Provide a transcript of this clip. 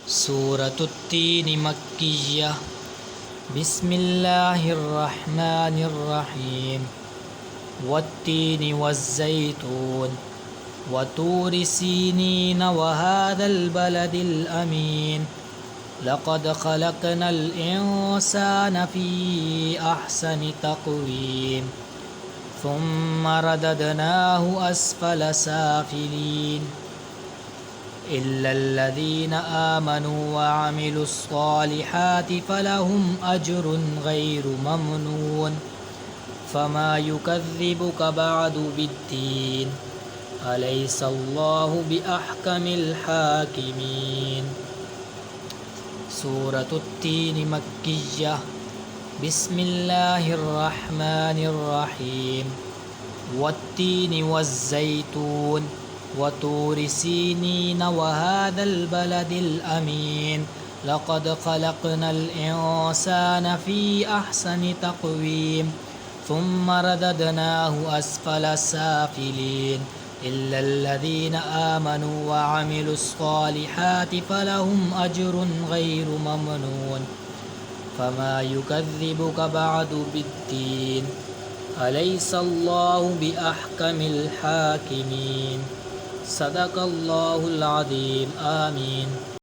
سورة التين مكية. بسم الله الرحمن الرحيم. والتين والزيتون وطور سينين وهذا البلد الأمين لقد خلقنا الإنسان في أحسن تقويم ثم رددناه أسفل سافلين إلا الذين آمنوا وعملوا الصالحات فلهم أجر غير ممنون فما يكذبك بعد بالدين أليس الله بأحكم الحاكمين. سورة التين مكية. بسم الله الرحمن الرحيم. والتين والزيتون وطور سينين وهذا البلد الأمين لقد خلقنا الإنسان في أحسن تقويم ثم رددناه أسفل سافلين إلا الذين آمنوا وعملوا الصالحات فلهم أجر غير ممنون فما يكذبك بعد بالدين أليس الله بأحكم الحاكمين. صدق الله العظيم. آمين.